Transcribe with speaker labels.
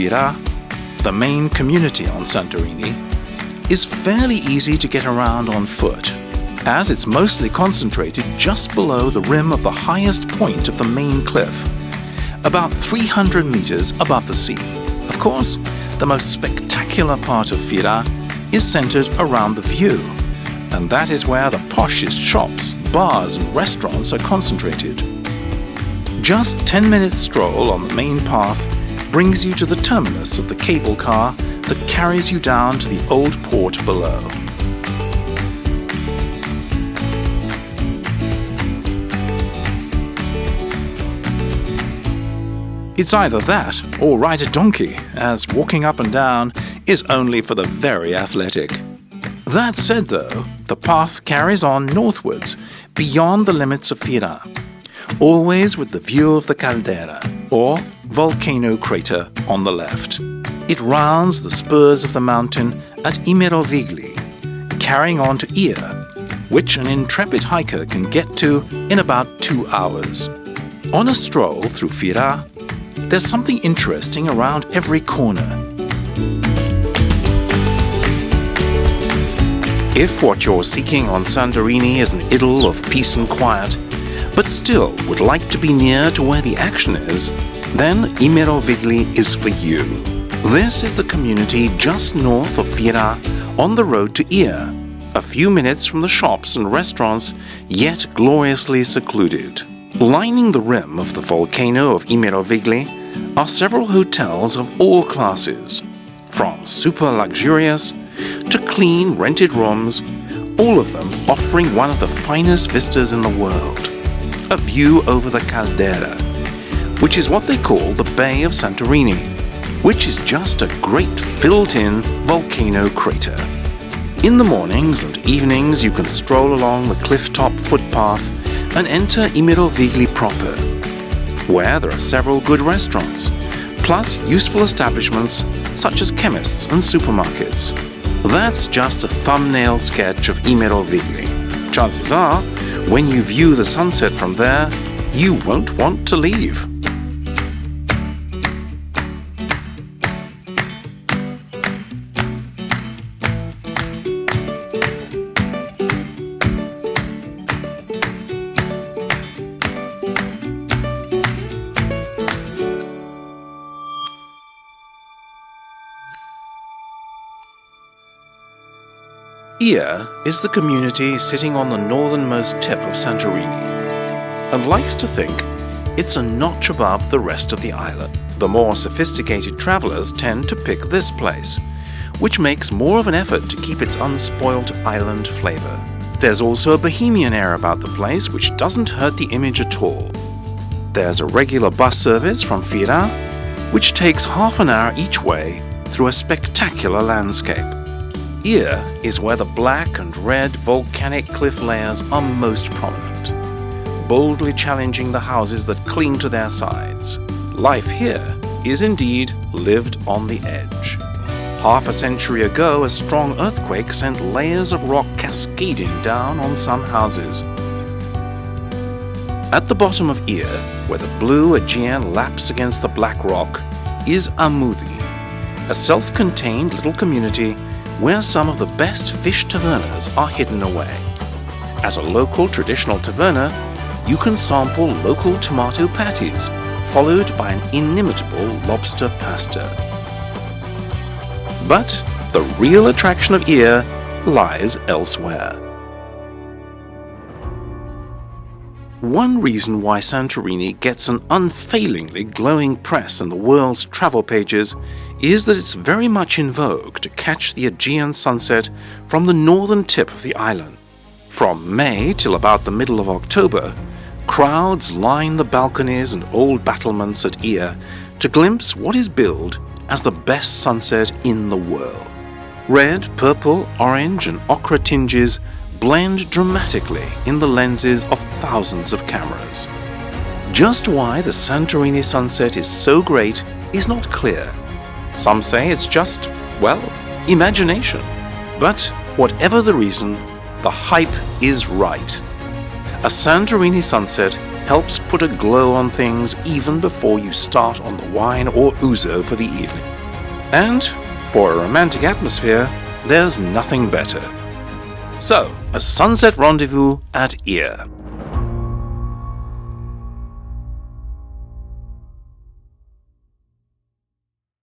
Speaker 1: Fira, the main community on Santorini, is fairly easy to get around on foot, as it's mostly concentrated just below the rim of the highest point of the main cliff, about 300 meters above the sea. Of course, the most spectacular part of Fira is centered around the view, and that is where the poshest shops, bars and restaurants are concentrated. Just 10 minutes stroll on the main path brings you to the terminus of the cable car that carries you down to the old port below. It's either that or ride a donkey, as walking up and down is only for the very athletic. That said though, the path carries on northwards, beyond the limits of Fira, always with the view of the Caldera, or volcano crater, on the left. It rounds the spurs of the mountain at Imerovigli, carrying on to Ia, which an intrepid hiker can get to in about 2 hours. On a stroll through Fira, there's something interesting around every corner. If what you're seeking on Santorini is an idyll of peace and quiet, but still would like to be near to where the action is, then Imerovigli is for you. This is the community just north of Fira on the road to Ia, a few minutes from the shops and restaurants, yet gloriously secluded. Lining the rim of the volcano of Imerovigli are several hotels of all classes, from super luxurious to clean rented rooms, all of them offering one of the finest vistas in the world, a view over the Caldera, which is what they call the Bay of Santorini, which is just a great filled-in volcano crater. In the mornings and evenings you can stroll along the cliff-top footpath and enter Imerovigli proper, where there are several good restaurants, plus useful establishments such as chemists and supermarkets. That's just a thumbnail sketch of Imerovigli. Chances are, when you view the sunset from there, you won't want to leave. Ia is the community sitting on the northernmost tip of Santorini, and likes to think it's a notch above the rest of the island. The more sophisticated travelers tend to pick this place, which makes more of an effort to keep its unspoilt island flavor. There's also a bohemian air about the place which doesn't hurt the image at all. There's a regular bus service from Fira, which takes half an hour each way through a spectacular landscape. Ia is where the black and red volcanic cliff layers are most prominent, boldly challenging the houses that cling to their sides. Life here is indeed lived on the edge. Half a century ago, a strong earthquake sent layers of rock cascading down on some houses. At the bottom of Ia, where the blue Aegean laps against the black rock, is Amudi, a self-contained little community where some of the best fish tavernas are hidden away. As a local traditional taverna, you can sample local tomato patties, followed by an inimitable lobster pasta. But the real attraction of Ia lies elsewhere. One reason why Santorini gets an unfailingly glowing press in the world's travel pages is that it's very much in vogue to catch the Aegean sunset from the northern tip of the island. From May till about the middle of October, crowds line the balconies and old battlements at Ia to glimpse what is billed as the best sunset in the world. Red, purple, orange and ochre tinges blend dramatically in the lenses of thousands of cameras. Just why the Santorini sunset is so great is not clear. Some say it's just, well, imagination. But whatever the reason, the hype is right. A Santorini sunset helps put a glow on things even before you start on the wine or ouzo for the evening. And for a romantic atmosphere, there's nothing better. So, a sunset rendezvous at Ir.